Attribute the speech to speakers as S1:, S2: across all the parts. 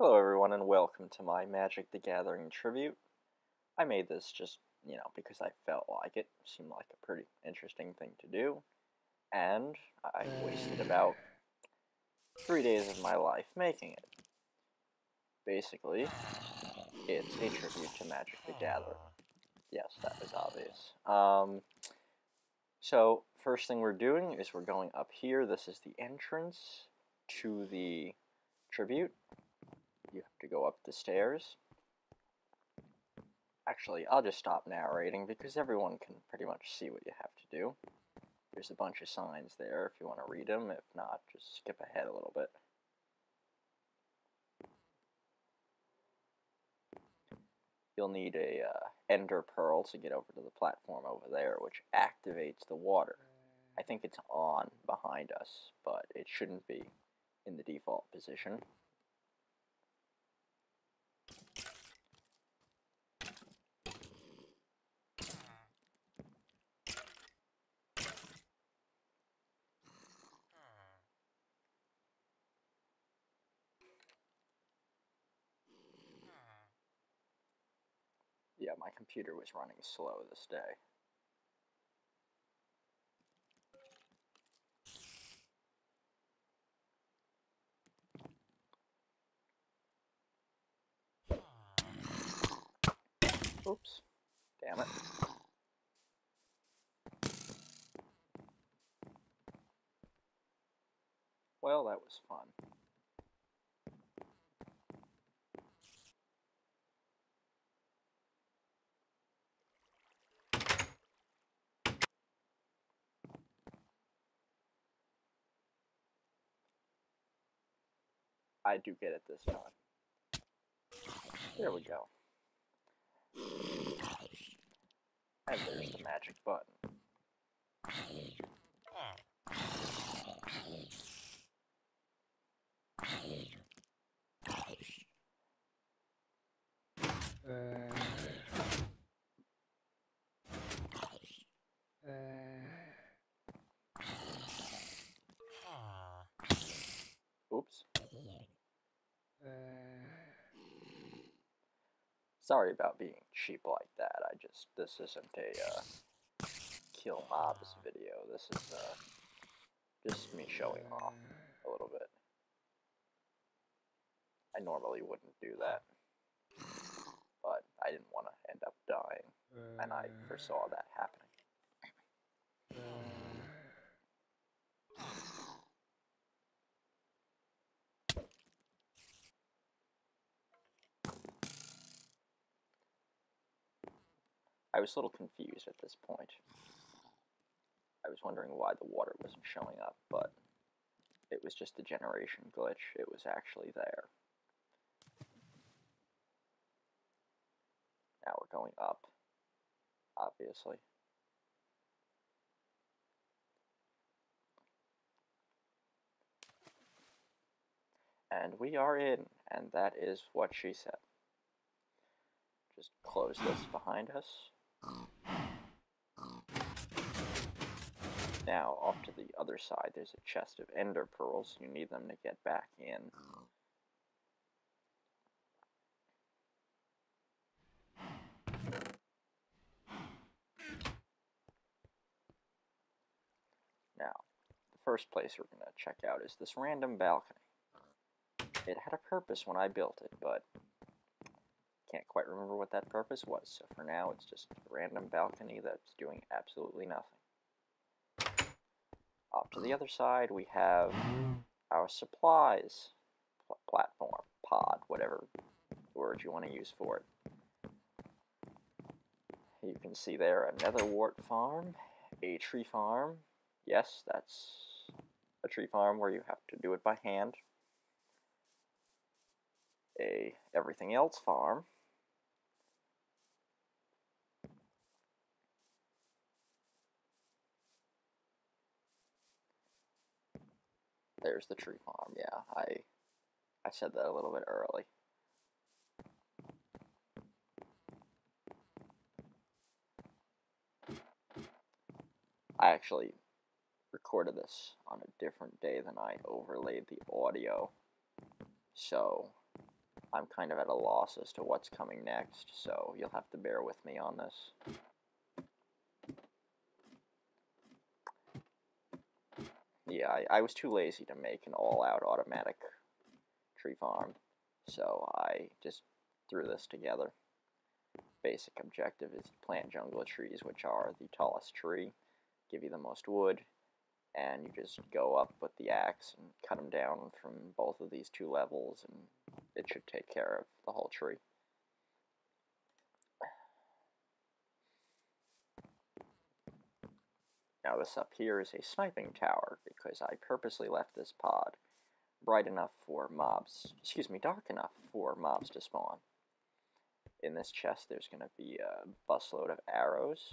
S1: Hello everyone and welcome to my Magic the Gathering tribute. I made this just, because I felt like it. Seemed like a pretty interesting thing to do. And I wasted about 3 days of my life making it. Basically, it's a tribute to Magic the Gathering. Yes, that was obvious. So, first thing we're doing is we're going up here. This is the entrance to the tribute. You have to go up the stairs. Actually, I'll just stop narrating because everyone can pretty much see what you have to do. There's a bunch of signs there if you want to read them. If not, just skip ahead a little bit. You'll need a ender pearl to get over to the platform over there, which activates the water. I think it's on behind us, but it shouldn't be in the default position. Yeah, my computer was running slow this day. Oops. Damn it. Well, that was fun. I do get it this time. There we go. And there's the magic button. Oops. Sorry about being cheap like that. This isn't a kill mobs video. This is just me showing off a little bit. I normally wouldn't do that, but I didn't want to end up dying, and I foresaw that happening. I was a little confused at this point. I was wondering why the water wasn't showing up, but it was just a generation glitch. It was actually there. Now we're going up, obviously. And we are in, and that is what she said. Just close this behind us. Now, off to the other side, there's a chest of ender pearls. You need them to get back in. Now, the first place we're going to check out is this random balcony. It had a purpose when I built it, but can't quite remember what that purpose was. So for now, it's just a random balcony that's doing absolutely nothing. Off to the other side, we have our supplies platform, pod, whatever word you want to use for it. You can see there a nether wart farm, a tree farm. Yes, that's a tree farm where you have to do it by hand. A everything else farm. There's the tree farm. Yeah, I said that a little bit early. I actually recorded this on a different day than I overlaid the audio, so I'm kind of at a loss as to what's coming next, so you'll have to bear with me on this. Yeah, I was too lazy to make an all-out automatic tree farm, so I just threw this together. Basic objective is plant jungle of trees, which are the tallest tree, give you the most wood, and you just go up with the axe and cut them down from both of these two levels, and it should take care of the whole tree. Now this up here is a sniping tower, because I purposely left this pod bright enough for mobs, dark enough for mobs to spawn. In this chest there's going to be a busload of arrows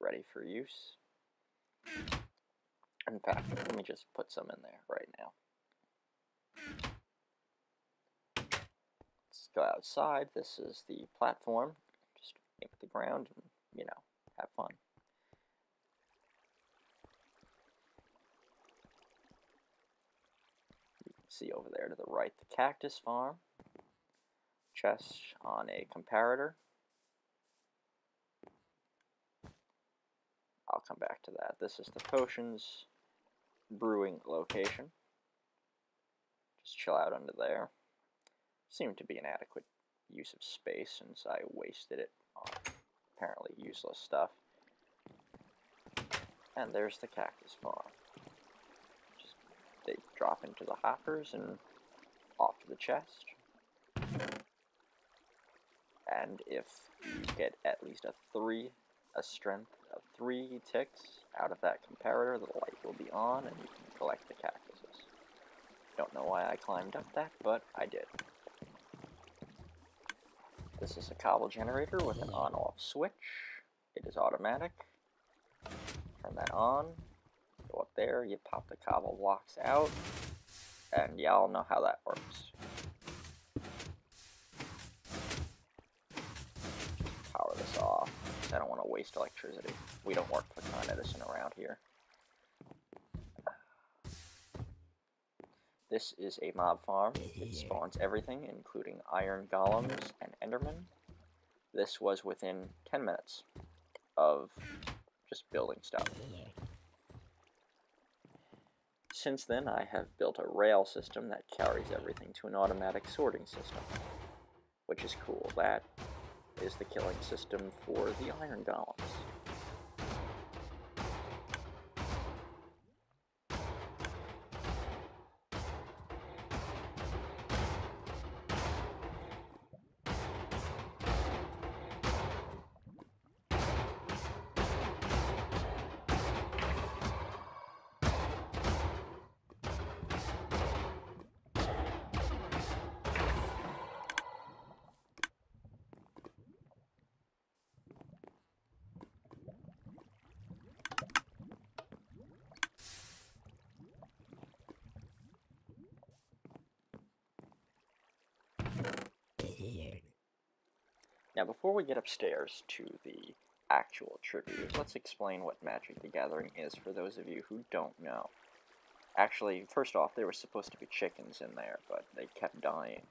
S1: ready for use. In fact, let me just put some in there right now. Let's go outside. This is the platform. Just aim at the ground and, you know, have fun. You can see over there to the right the cactus farm. Chest on a comparator. I'll come back to that. This is the potions brewing location. Just chill out under there. Seemed to be an adequate use of space since I wasted it on apparently useless stuff. And there's the cactus farm. Just, they drop into the hoppers and off to the chest. And if you get at least a strength of 3 ticks out of that comparator, the light will be on and you can collect the cactuses. Don't know why I climbed up that, but I did. This is a cobble generator with an on-off switch. It is automatic. Turn that on. Go up there, you pop the cobble blocks out, and y'all know how that works. Power this off. I don't want to waste electricity. We don't work for Con Edison around here. This is a mob farm. It spawns everything, including iron golems and enderman. This was within 10 minutes of just building stuff. Since then, I have built a rail system that carries everything to an automatic sorting system, which is cool. That is the killing system for the iron golems. Now, before we get upstairs to the actual tribute, let's explain what Magic the Gathering is for those of you who don't know. Actually, first off, there were supposed to be chickens in there, but they kept dying,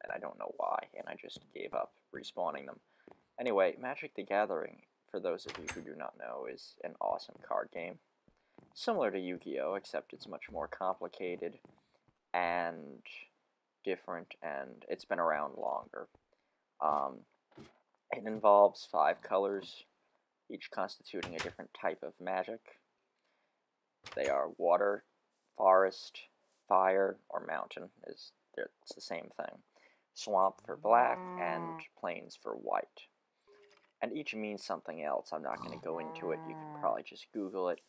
S1: and I don't know why, and I just gave up respawning them. Anyway, Magic the Gathering, for those of you who do not know, is an awesome card game. Similar to Yu-Gi-Oh!, except it's much more complicated and different, and it's been around longer. It involves 5 colors, each constituting a different type of magic. They are water, forest, fire, or mountain. It's the same thing. Swamp for black, and plains for white. And each means something else. I'm not going to go into it. You can probably just Google it.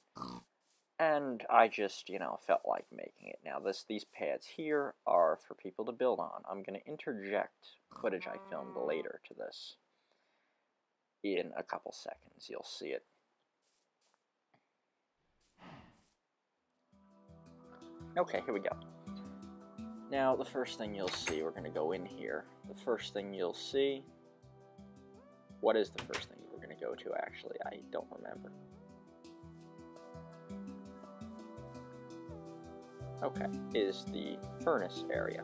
S1: And I just, felt like making it. Now, these pads here are for people to build on. I'm going to interject footage I filmed later to this. In a couple seconds, you'll see it. Okay, here we go. Now, the first thing you'll see, we're going to go in here. The first thing you'll see, what is the first thing we're going to go to, actually? I don't remember. Okay, is the furnace area.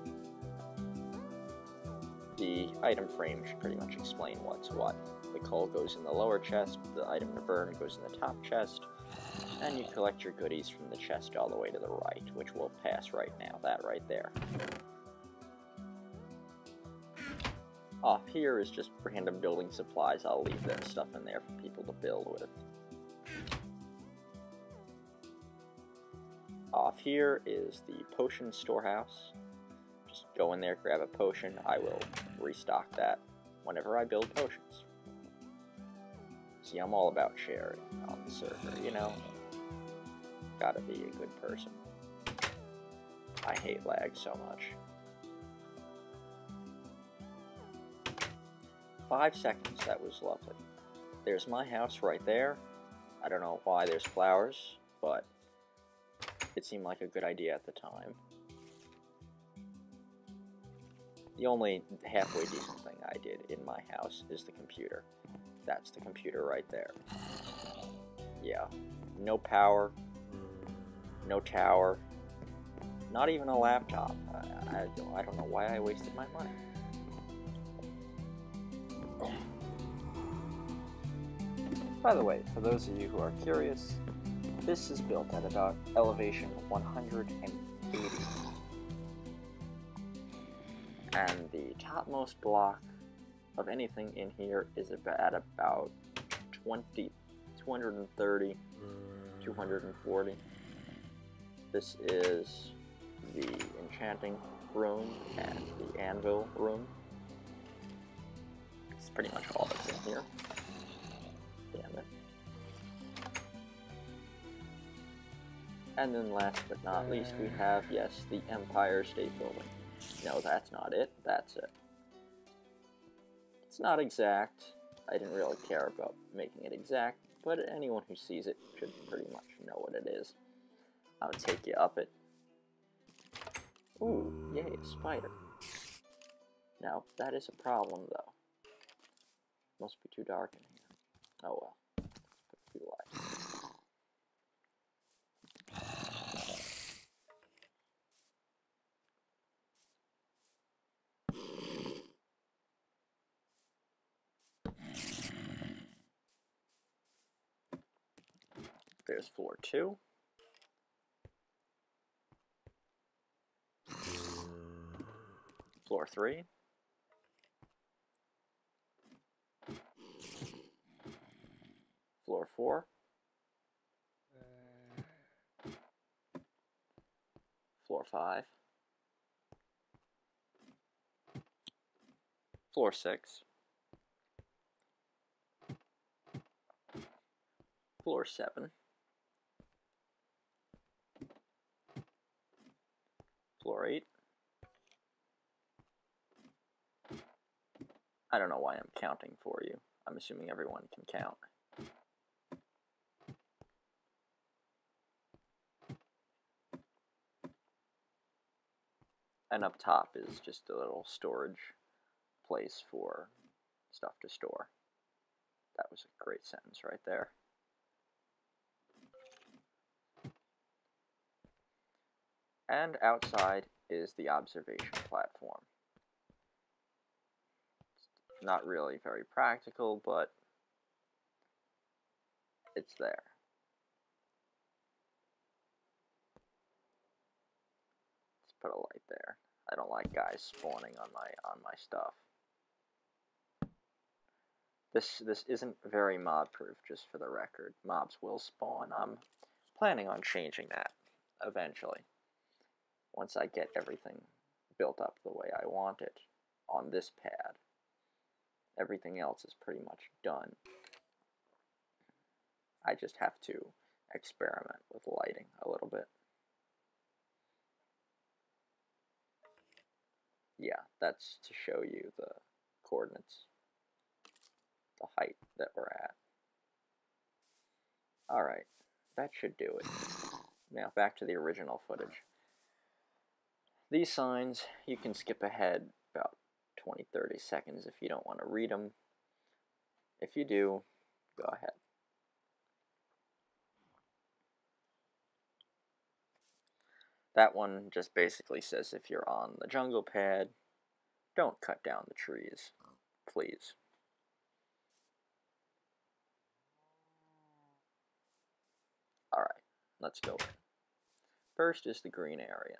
S1: the item frame should pretty much explain what's what. The coal goes in the lower chest, the item to burn goes in the top chest, and you collect your goodies from the chest all the way to the right, which we'll pass right now, that right there. Off here is just random building supplies. I'll leave that stuff in there for people to build with. Off here is the potion storehouse. Just go in there, grab a potion. I will restock that whenever I build potions. See, I'm all about sharing on the server, you know? Gotta be a good person. I hate lag so much. 5 seconds, that was lovely. There's my house right there. I don't know why there's flowers, but it seemed like a good idea at the time. The only halfway decent thing I did in my house is the computer. That's the computer right there. Yeah, no power, no tower, not even a laptop. I don't know why I wasted my money. By the way, for those of you who are curious, this is built at about elevation 180. And the topmost block of anything in here is at about 230, 240. This is the enchanting room and the anvil room. It's pretty much all that's in here. Damn it. And then last but not least we have, yes, the Empire State Building. No, that's not it. That's it. It's not exact. I didn't really care about making it exact, but anyone who sees it should pretty much know what it is. I'll take you up it. Ooh, yay, a spider. Now, that is a problem, though. Must be too dark in here. Oh well. Let's put a few lights. There's floor 2. Floor 3. Floor 4. Floor 5. Floor 6. Floor 7. Floor 8. I don't know why I'm counting for you. I'm assuming everyone can count. And up top is just a little storage place for stuff to store. That was a great sentence right there. And outside is the observation platform. It's not really very practical, but it's there. Let's put a light there. I don't like guys spawning on my stuff. This isn't very mob proof, just for the record. Mobs will spawn. I'm planning on changing that eventually. Once I get everything built up the way I want it on this pad. Everything else is pretty much done. I just have to experiment with lighting a little bit. Yeah, that's to show you the coordinates, the height that we're at. Alright, that should do it. Now back to the original footage. These signs, you can skip ahead about 20-30 seconds if you don't want to read them. If you do, go ahead. That one just basically says if you're on the jungle pad, Don't cut down the trees, please. Alright, let's go in. First is the green area.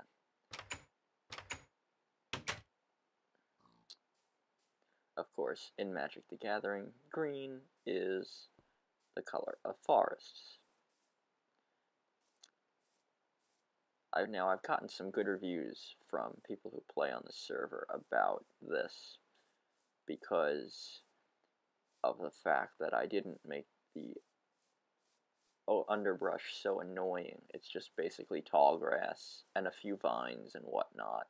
S1: Of course, in Magic the Gathering, green is the color of forests. I've gotten some good reviews from people who play on the server about this because of the fact that I didn't make the underbrush so annoying. It's just basically tall grass and a few vines and whatnot.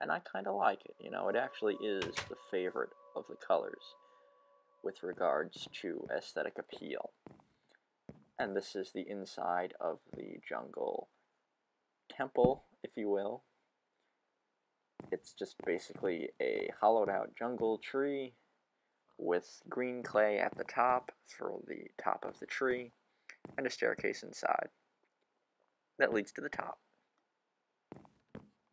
S1: And I kind of like it, you know, it actually is the favorite of the colors with regards to aesthetic appeal. And this is the inside of the jungle temple, if you will. It's just basically a hollowed out jungle tree with green clay at the top for the top of the tree and a staircase inside that leads to the top,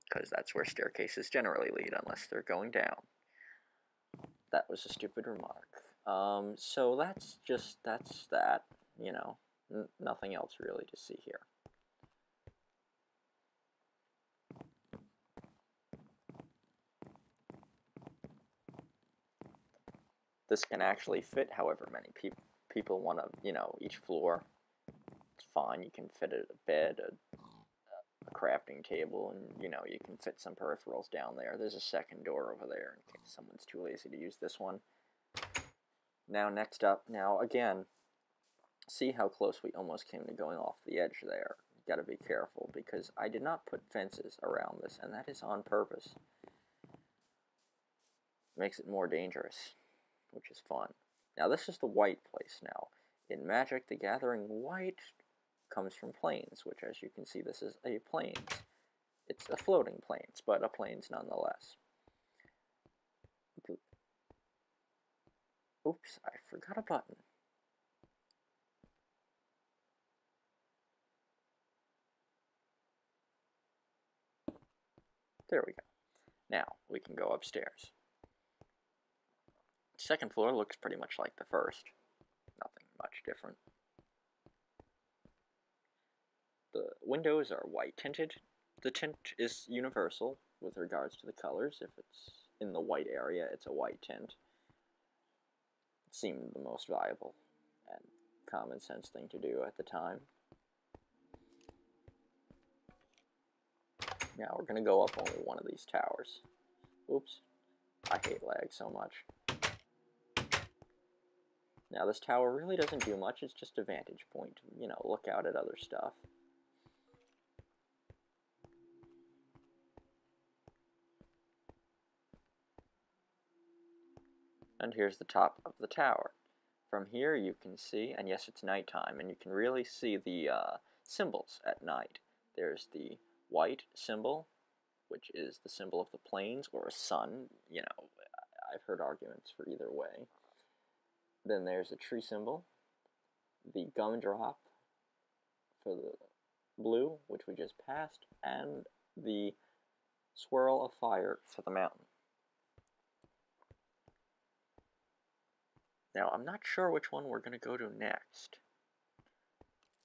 S1: because that's where staircases generally lead unless they're going down. That was a stupid remark. So that's that, you know, nothing else really to see here. This can actually fit however many people want to, you know, each floor. It's fine, you can fit a bed, a crafting table, and, you know, you can fit some peripherals down there. There's a second door over there in case someone's too lazy to use this one. Now, next up, now, again, see how close we almost came to going off the edge there. You gotta be careful, because I did not put fences around this, and that is on purpose. Makes it more dangerous, which is fun. Now, this is the white place now. In Magic the Gathering, white comes from plains, which, as you can see, this is a plains. It's a floating plains, but a plains nonetheless. Oops, I forgot a button. There we go. Now, we can go upstairs. Second floor looks pretty much like the first. Nothing much different. The windows are white tinted. The tint is universal with regards to the colors. If it's in the white area, it's a white tint. It seemed the most viable and common sense thing to do at the time. Now we're going to go up only one of these towers. Oops. I hate lag so much. Now this tower really doesn't do much, it's just a vantage point to, you know, look out at other stuff. And here's the top of the tower. From here you can see, and yes, it's nighttime, and you can really see the symbols at night. There's the white symbol, which is the symbol of the plains, or a sun. You know, I've heard arguments for either way. Then there's a tree symbol, the gumdrop for the blue, which we just passed, and the swirl of fire for the mountain. Now, I'm not sure which one we're going to go to next.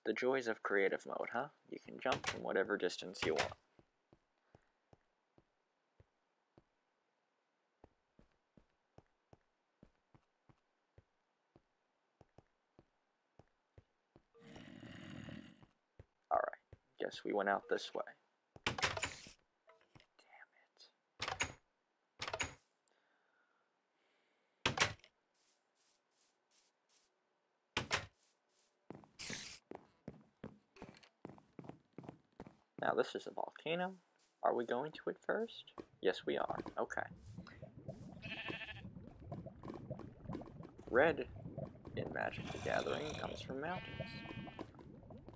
S1: The joys of creative mode, huh? You can jump from whatever distance you want. Alright, guess we went out this way. Now this is a volcano. Are we going to it first? Yes, we are. Okay. Red in Magic the Gathering comes from mountains.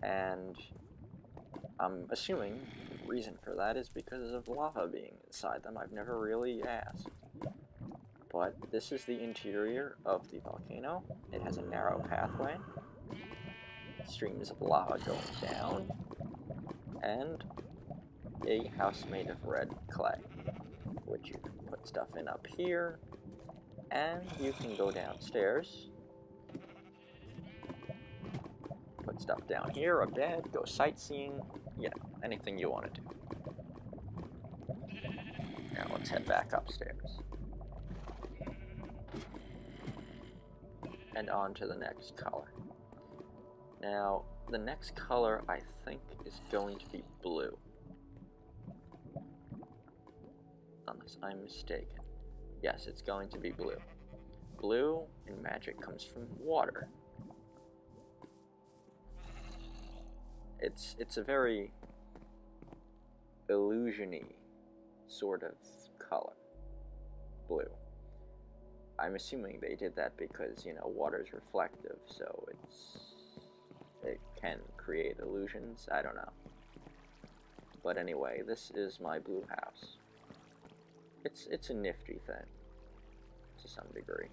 S1: And I'm assuming the reason for that is because of lava being inside them. I've never really asked. But this is the interior of the volcano. It has a narrow pathway. Streams of lava going down. And a house made of red clay, which you can put stuff in up here, and you can go downstairs, put stuff down here, a bed, go sightseeing, you know, anything you want to do. Now let's head back upstairs. And on to the next color. Now, the next color I think is going to be blue. Unless I'm mistaken. Yes, it's going to be blue. Blue in magic comes from water. It's a very illusion-y sort of color. Blue. I'm assuming they did that because, you know, water's reflective, so it can create illusions. I don't know. But anyway, this is my blue house. It's a nifty thing, to some degree.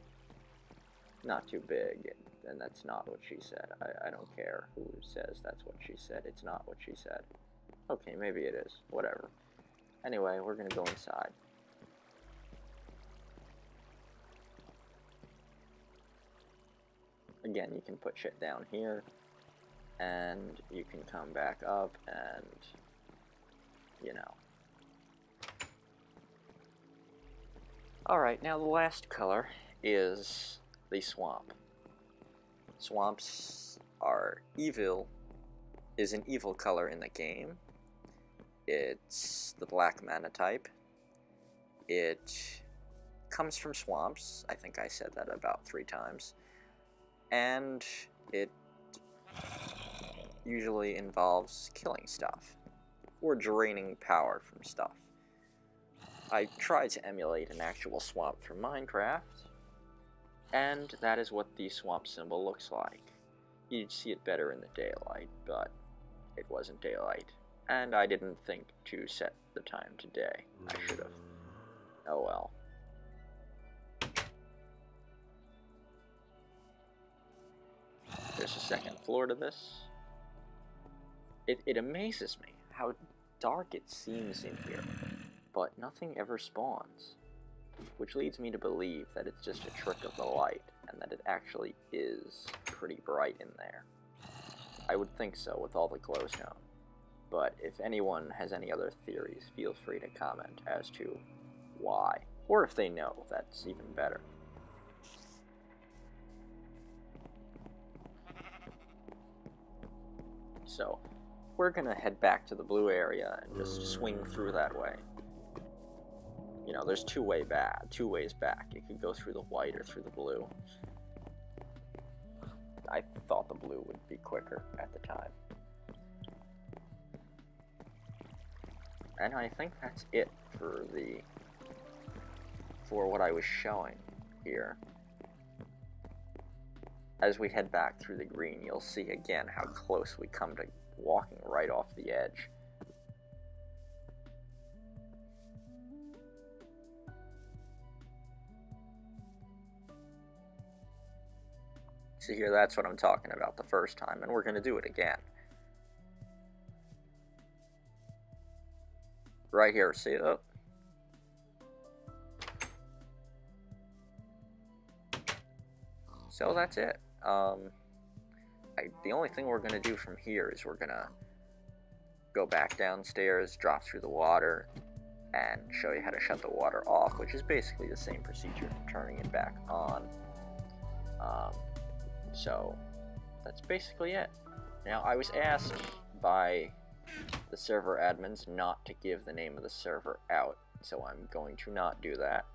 S1: Not too big, and that's not what she said. I don't care who says that's what she said. It's not what she said. Okay, maybe it is. Whatever. Anyway, we're gonna go inside. Again, you can put shit down here, and you can come back up and, you know. Alright, now the last color is the swamp. Swamps are evil, is an evil color in the game. It's the black mana type. It comes from swamps. I think I said that about 3 times. And it usually involves killing stuff, or draining power from stuff. I tried to emulate an actual swamp from Minecraft, and that is what the swamp symbol looks like. You'd see it better in the daylight, but it wasn't daylight, and I didn't think to set the time to day. I should have. Oh well. There's a second floor to this. It amazes me how dark it seems in here, but nothing ever spawns, which leads me to believe that it's just a trick of the light, and that it actually is pretty bright in there. I would think so with all the glowstone, but if anyone has any other theories, feel free to comment as to why, or if they know, that's even better. So, we're gonna head back to the blue area and just swing through that way. You know, there's two ways back. You could go through the white or through the blue. I thought the blue would be quicker at the time. And I think that's it for what I was showing here. As we head back through the green, you'll see again how close we come to walking right off the edge. See here, that's what I'm talking about the first time, and we're going to do it again. Right here, see it up? So that's it. The only thing we're going to do from here is we're going to go back downstairs, drop through the water, and show you how to shut the water off, which is basically the same procedure for turning it back on. So that's basically it. Now, I was asked by the server admins not to give the name of the server out, so I'm going to not do that.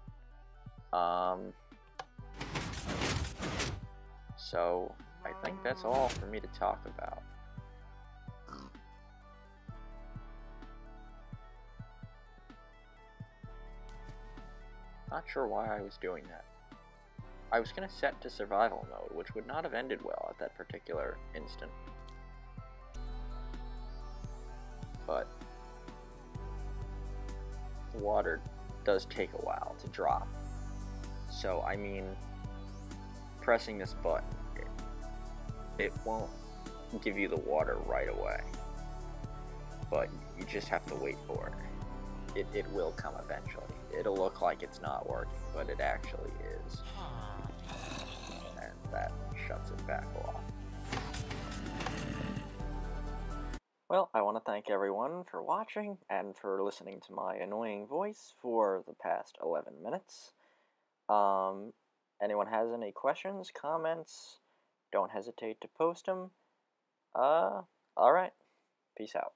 S1: So I think that's all for me to talk about. Not sure why I was doing that. I was going to set to survival mode, which would not have ended well at that particular instant. But the water does take a while to drop. So, I mean, pressing this button, it won't give you the water right away. But you just have to wait for it. It will come eventually. it'll look like it's not working, but it actually is. And that shuts it back off. Well, I want to thank everyone for watching and for listening to my annoying voice for the past 11 minutes. Anyone has any questions, comments, don't hesitate to post them. Alright. Peace out.